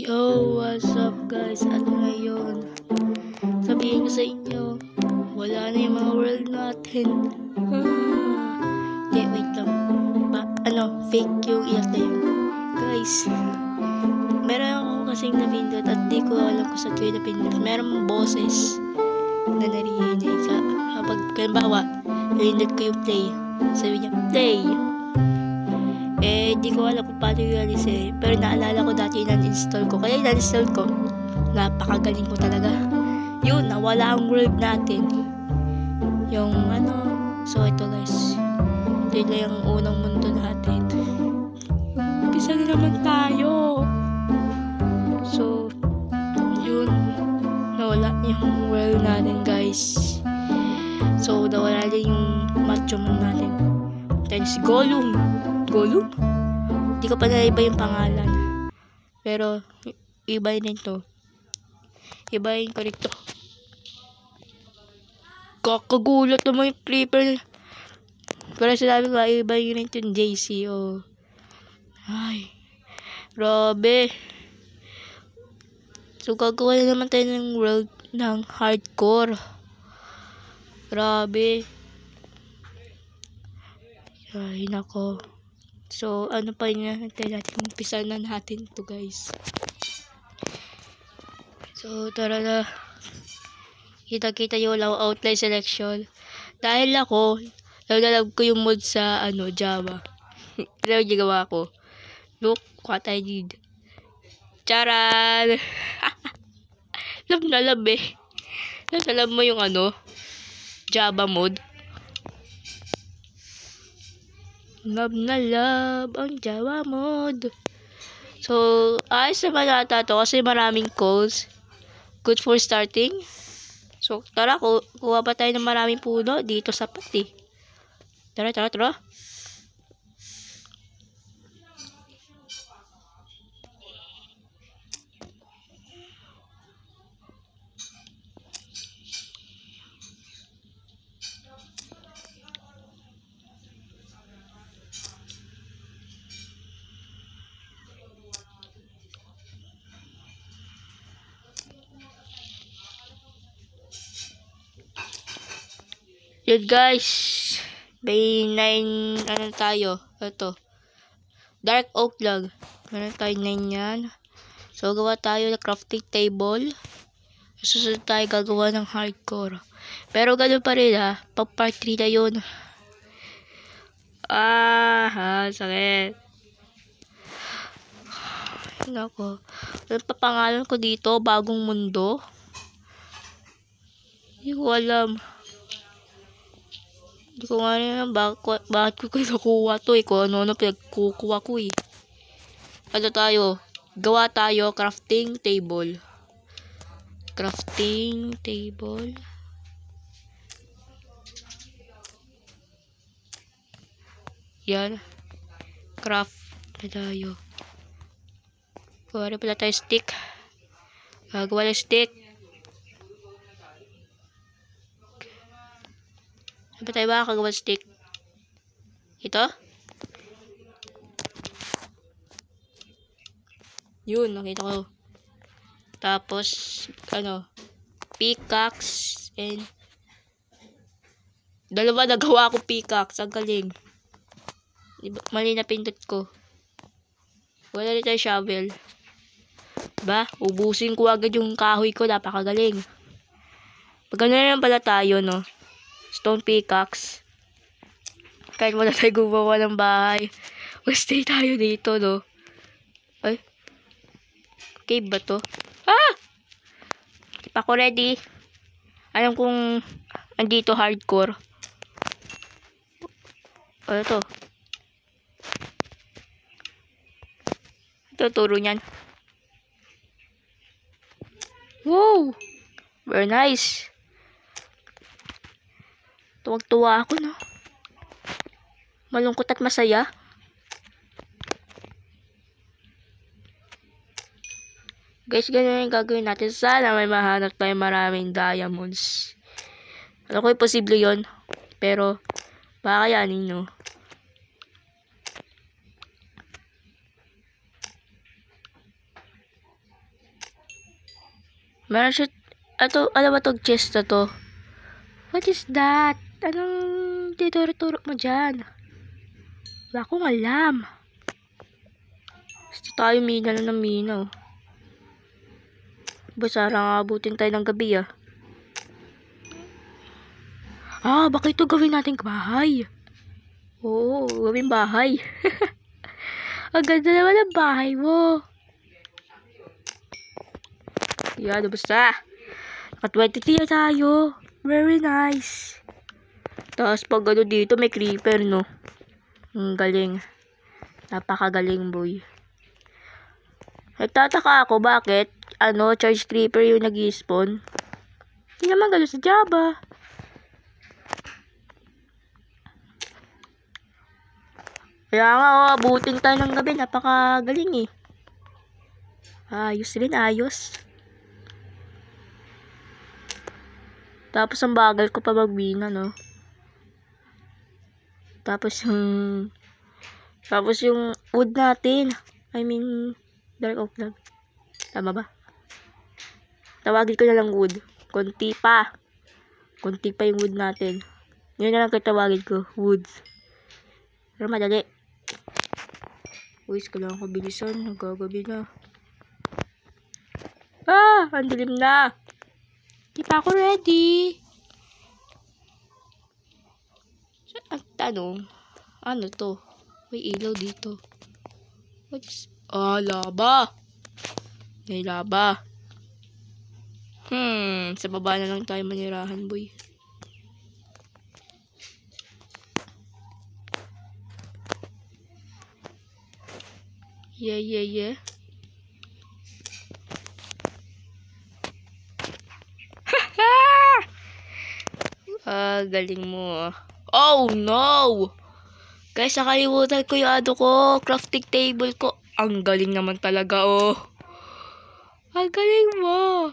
Yo, what's up guys? At ngayon, sabihin ko sa inyo, wala na yung mga world natin. Hindi, wait lang. Fake yung iyak na yun. Guys, meron akong kasing napindot at di ko alam kung sa kayo napindot. Meron boses na narinig ka. Kapag, halimbawa, napindot ko yung play. Sabi niya, play. Di ko alam kung paano yun pero naalala ko dati in-uninstall ko. Kaya in-uninstall ko, napakagaling ko talaga. Yun, nawala ang world natin. Yung so ito guys, ito lang yung unang mundo natin. Umpisa na naman tayo. So, yun, nawala yung world natin guys. So, nawala din yung macho man natin. Then si Gollum. Hindi ko pa naiba yung pangalan. Pero, ibahin to. Ibahin ko rito. Kakagulat naman yung creeper. Pero sinabi ko, ibahin rin yung JC. Oh. Ay. Grabe. So, gagawa na naman tayo ng world ng hardcore. Grabe. Ay, nako. So, ano pa yun? Umpisa na natin to guys. So, tara na. Kita-kita yung outline selection. Dahil ako, naglalab ko yung mod sa, Java. Pero yung gawa ko. Look what I did. Charan! Love na love eh. Nasalab mo yung Java mod. Love na love ang Java mod. So, ayos naman nata to kasi maraming calls. Good for starting. So, tara, kuha pa tayo ng maraming puno dito sa pati. Tara. Yun guys, may 9 tayo. Ito, dark oak lang. Meron tayo 9 yan. So gawa tayo ng crafting table. Susunod tayo gagawa ng hardcore. Pero ganun pa rin pag part 3 na yun. Sakit. Nako, ano pa pangalan ko dito? Bagong mundo. Hindi ko alam. Hindi ko nga alam bakit ko kinukuha to kung ano pinagkukuha ko Ano tayo? Gawa tayo crafting table. Crafting table. Yan. Craft na tayo. Gawa rin pala tayo stick. Gawa ng stick. Saan tayo ba kagawa stick? Ito? Yun, nakita ko. Tapos, pickaxe and dalawa nagawa ko pickaxe. Ang galing. Mali na pindot ko. Wala rin tayo shovel. Diba? Ubusin ko agad yung kahoy ko. Napakagaling. Pag gano'n pala tayo, no? Stone pickaxe. Kahit wala tayo gumawa ng bahay. Stay tayo dito, no? Ay. Cave ba to? Keep ako ready. Alam kong andito hardcore. Ano to? Ito, turo niyan. Wow! Very nice. Tuwag-tuwa ako, no? Malungkot at masaya. Guys, ganun yung gagawin natin. Sana may mahanap tayo maraming diamonds. Alam ko imposible yun. Pero, baka kayanin, no? Meron siya, ano ba tong chest na to? What is that? Anong tinuturo mo dyan? Wala akong alam. Basta tayo mina lang ng mina, oh. Basta nga abutin tayo ng gabi, ah. Baka ito gawin nating bahay. Oo, gawin bahay. Ang ganda naman ng bahay mo. Yan, basta. Naka-23 na tayo. Very nice. Tapos pag ano dito, may creeper, no? Ang galing. Napakagaling, boy. Nagtataka ako, bakit? Charge creeper yung nag-i-spawn. Hindi naman gano'n sa Java. Kaya nga, abutin tayo ng gabi. Napakagaling, eh. Ayos rin, ayos. Tapos ang bagal ko pa magbina, no? Tapos yung wood natin. I mean, dark oak log. Tama ba? Tawagin ko na lang wood. Konti pa yung wood natin. Yun na lang katawagin ko, wood. Pero madali. Uy, kailangan ko bilisan. Nagagabi na. Ang dilim na. Di pa ako ready. So, ang tanong, ano to? May ilaw dito. What is... laba. May laba. Sa baba na lang tayo manirahan, boy. Yeah. Galing mo. Oh, no! Guys, nakalimutan ko yung crafting table ko. Ang galing naman talaga, oh. Ang galing mo.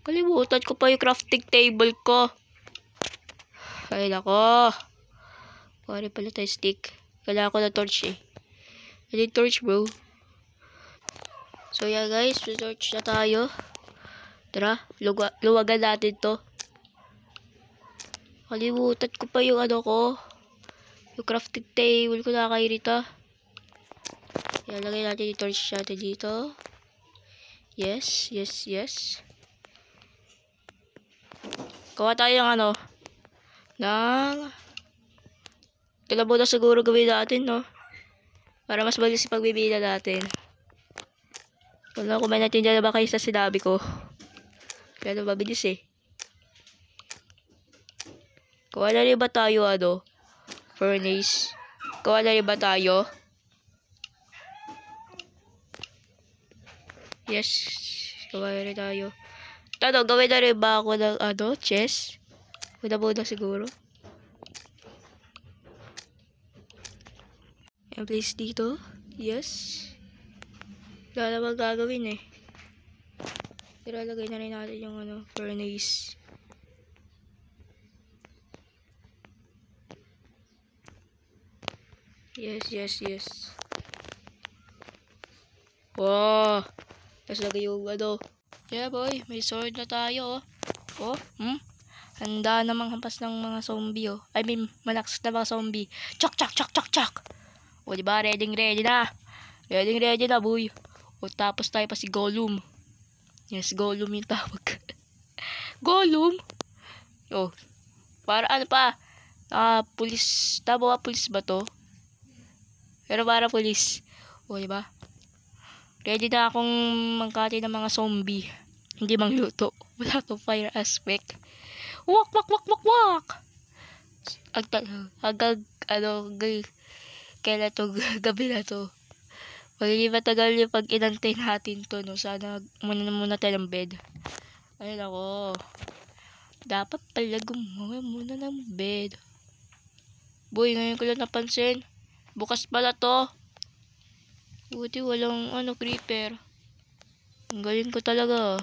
Kalimutan ko pa yung crafting table ko. Ay, nako. Pare pala tayo stick. Kailangan ko na torch, eh. I need torch, bro. So, yeah, guys. Torch na tayo. Tara, luwagan natin to. Kalimutan ko pa yung yung crafting table ko, nakakairita. Lagay natin yung torch natin dito. Yes. Gawa tayo ng kalabo na siguro gawin natin, no? Para mas mabilis yung pagbibila natin. Kung kumain natin dyan na ba kayo sa sinabi ko? Kaya mabilis, eh. Gawa na rin ba tayo, furnace? Gawa na rin ba tayo? Yes. Gawa na rin tayo. Gawin na rin ba ako ng, chest? Muna siguro. Ayan, place dito. Yes. Wala namang gagawin, eh. Pero lagay na rin natin yung, furnace. Yes. Wow. Tapos lagay yung, yeah, boy. May sword na tayo, oh. Handa namang hampas ng mga zombie, oh. I mean, malakas na mga zombie. Chak. O, diba? Ready na. Ready na, boy. O, tapos tayo pa si Gollum. Yes, Gollum yung tawag. Gollum? O, para pa? Pulis. Tama ba, pulis ba to? Pero para pulis. O, diba? Ready na akong mangkati ng mga zombie. Hindi mangluto. Wala to fire aspect. Wak! Hanggang, kailan to gabi na to. Magiging matagal yung pag inantay natin to, no? Sana muna tayo ng bed. Ayun ako. Dapat pala gumawa muna ng bed. Boy, ngayon ko lang napansin. Bukas pala to. Buti walang creeper. Ang galing ko talaga.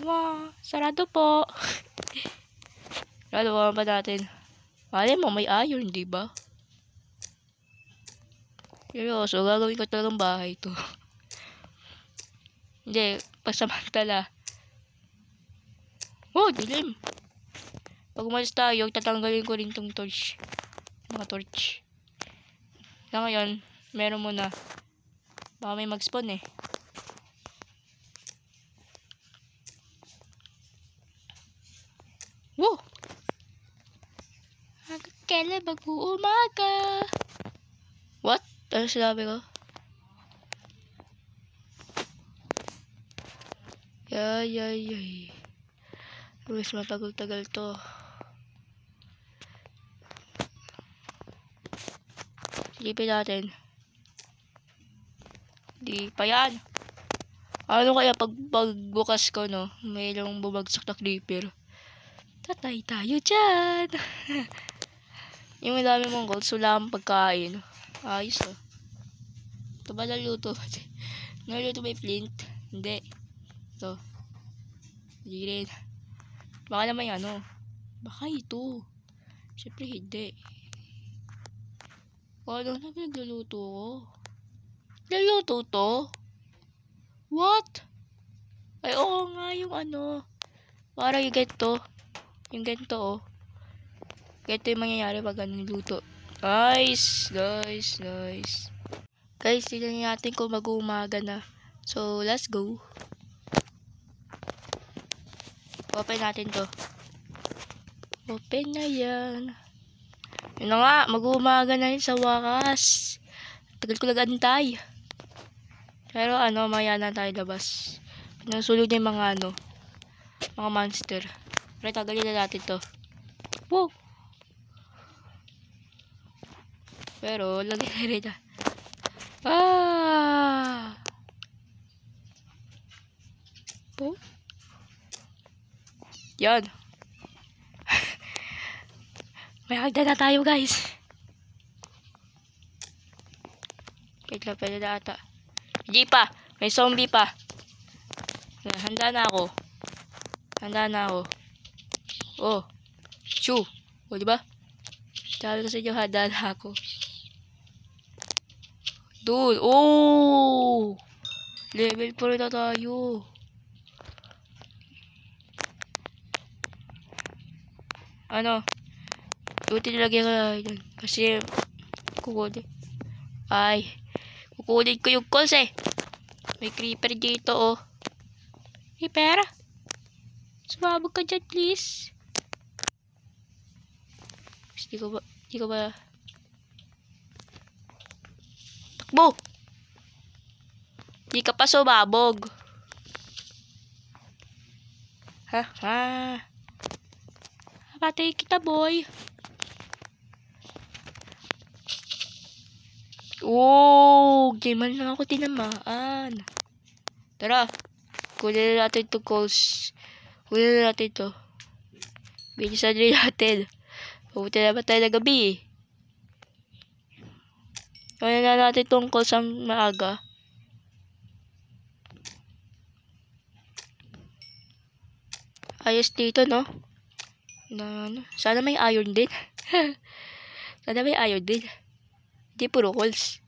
Wow, sarado po. Sarado pa natin. Mali mo, may iron, di ba? Seryoso, gagawin ko talagang bahay to. Hindi, pasamantala. Oh, dilim. Pag umalis tayo, tatanggalin ko rin tong torch. Mga torch. Na ngayon, meron muna. Baka may mag-spawn eh. Wow! Hanggang kailan mag-uumaga? What? Ano sinabi ko? Yay. Mas matagal-tagal to. Silipin natin. Di pa yan. Ano kaya pagbukas ko, no? Mayroong bumagsak na creeper. Tatay tayo dyan. Yung madami mong gold, wala akong pagkain. Ayos oh. Ito ba naluto? Naluto may flint? Hindi. Ito. Hindi rin. Baka naman yung ano. Baka ito. Siyempre hindi. Ano na nagluluto ko? Naluto to? What? Ay oo nga yung ano. Parang yung ganito. Yung ganito oh. Ganito yung mangyayari pag ano niluto. Nice. Guys, tignan natin kung mag-uumaga na. So, let's go. Open natin to. Open na yan. Yun na nga, mag-uumaga na rin sa wakas. Tagal ko nag-antay. Pero ano, maya na tayo labas. Nasulog na yung mga ano, mga monster. Pero tagalin na natin to. Wow! Pero, lagi na rin na. Oh. Yan. May hagdan na tayo, guys. Wait lang, pwede na ata. Hindi pa. May zombie pa. Handa na ako. Oh. Shoo. O, diba? Sabi ko sa inyo, handa na ako. Dude. Oh! Level 4 na tayo. Ano? Buti nilagyan ko na yun. Kasi, kukunin. Kukunin ko yung calls eh. May creeper dito oh. Creeper? Sumabog ka dyan please. Di ko ba. Takbo! Di ka pa sumabog. Patay kita boy. Oh, gaman lang ako tinamaan. Tara, kunin na natin itong calls. Kunin na natin ito. Bilisan rin natin. Pumunta naman tayo na gabi eh. Kunin na natin itong calls ang maaga. Ayos dito no? Sana may iron din. Sana may iron din. Hindi puro calls.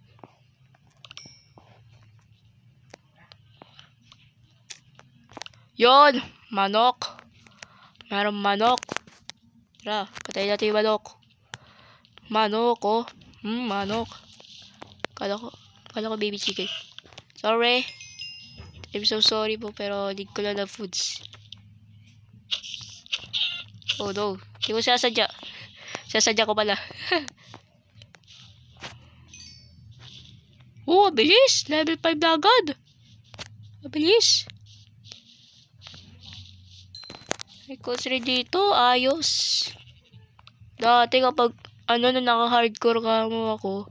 Yon! Manok. Merong manok. Tara, patayin natin yung manok. Manok, oh. Manok. Kala ko baby chicken. Sorry. I'm so sorry po, pero hindi ko lang na foods. Oh no. Hindi ko sasadya. Sasadya ko pala. Oh, bilis. Level 5 na agad. Bilis. May codes rin dito. Ayos. Dati kapag nung naka-hardcore kamo ako.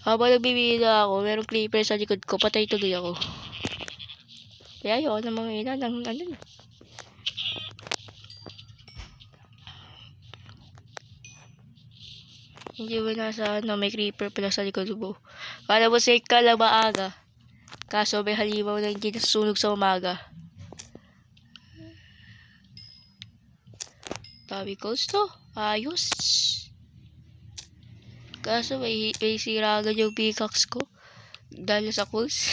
Habang nagbibida ako, merong creeper sa likod ko. Patay tuloy ako. Kaya yun, ang mga ina ng Hindi mo nasa may creeper pala sa likod mo. Kala mo safe ka lang maaga. Kaso may halimaw na hindi nasusunog sa umaga. Tabi calls to. Ayos. Kaso may sira agad yung pickaxe ko. Dahil sa calls.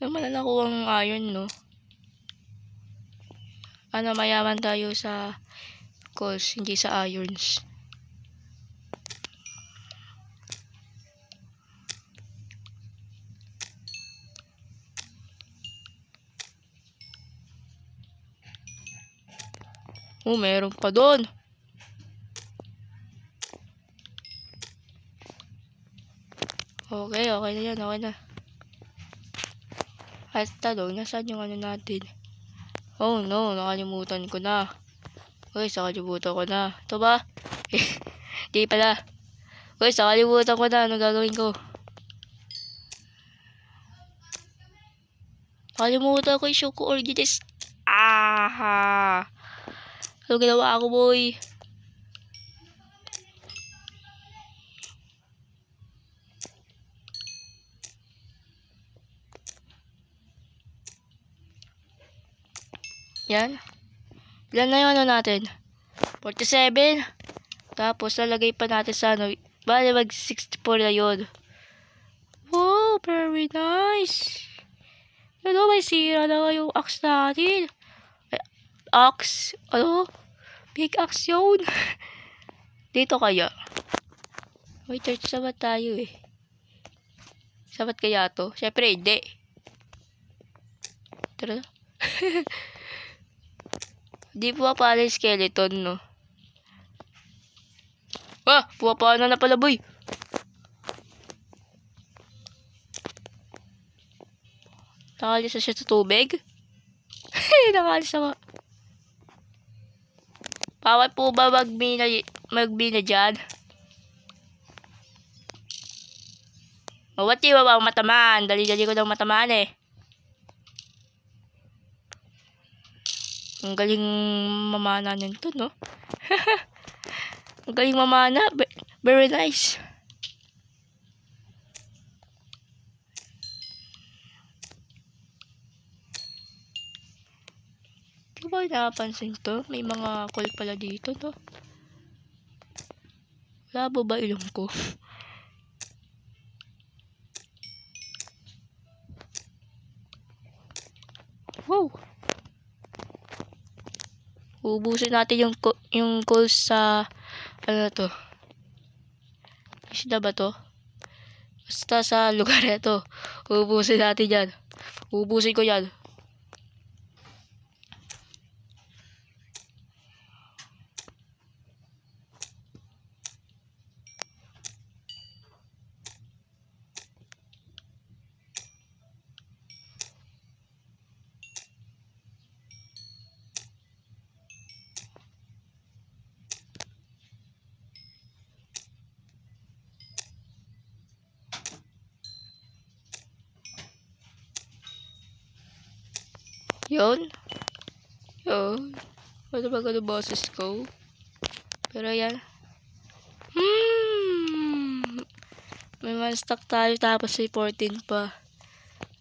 Naman na nakuha ang iron, no? Ano, mayaman tayo sa coals, hindi sa irons. Oh, meron pa doon. Okay na yan, okay na. At tanong, nasaan yung ano natin? Oh no, nakalimutan ko na. Uy, nakalimutan ko na. Ito ba? Di pala. Uy, nakalimutan ko na. Ano gagawin ko? Nakalimutan ko yung show ko orchids. Ah! Ano ginawa ako, boy? Yan. Ilan na yung ano natin? 47. Tapos, lalagay pa natin sa ano. Bale, mag 64 na yun. Wow, very nice. Ano, may sira na nga yung axe natin. Axe? Ano? Big axe yun. Dito kaya? May church naman tayo eh. Sabat kaya to? Siyempre, hindi. Tara na. Di pala yung skeleton, no? Ah! Pumapana na pala, boy! Nakalis na siya sa tubig? Nakalis na. Bawal po ba magbina dyan? Mawati ba ba matamaan? Dali-dali ko daw matamaan eh. Ang galing mamana nito, no? Ang galing mamana. Very nice. Di ba napansin to? May mga coal pala dito, no? Labo ba ilong ko? Wow! Ubusin natin yung coal sa ano to? Isda ba to? Basta sa lugar ito. Ubusin natin yan. Ubusin ko yan. Yun. Yun. Ano ba gano'ng boses ko? Pero yan. May man stock tayo tapos may 14 pa.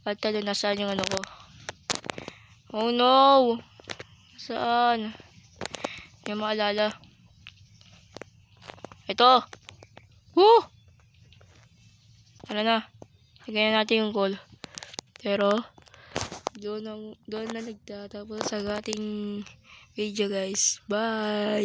At talo, nasaan yung ano ko? Oh no! Saan? Hindi maalala. Ito! Woo! Ano na? Lagyan natin yung goal. Pero, doon na nagtatapos sa ating video, guys. Bye!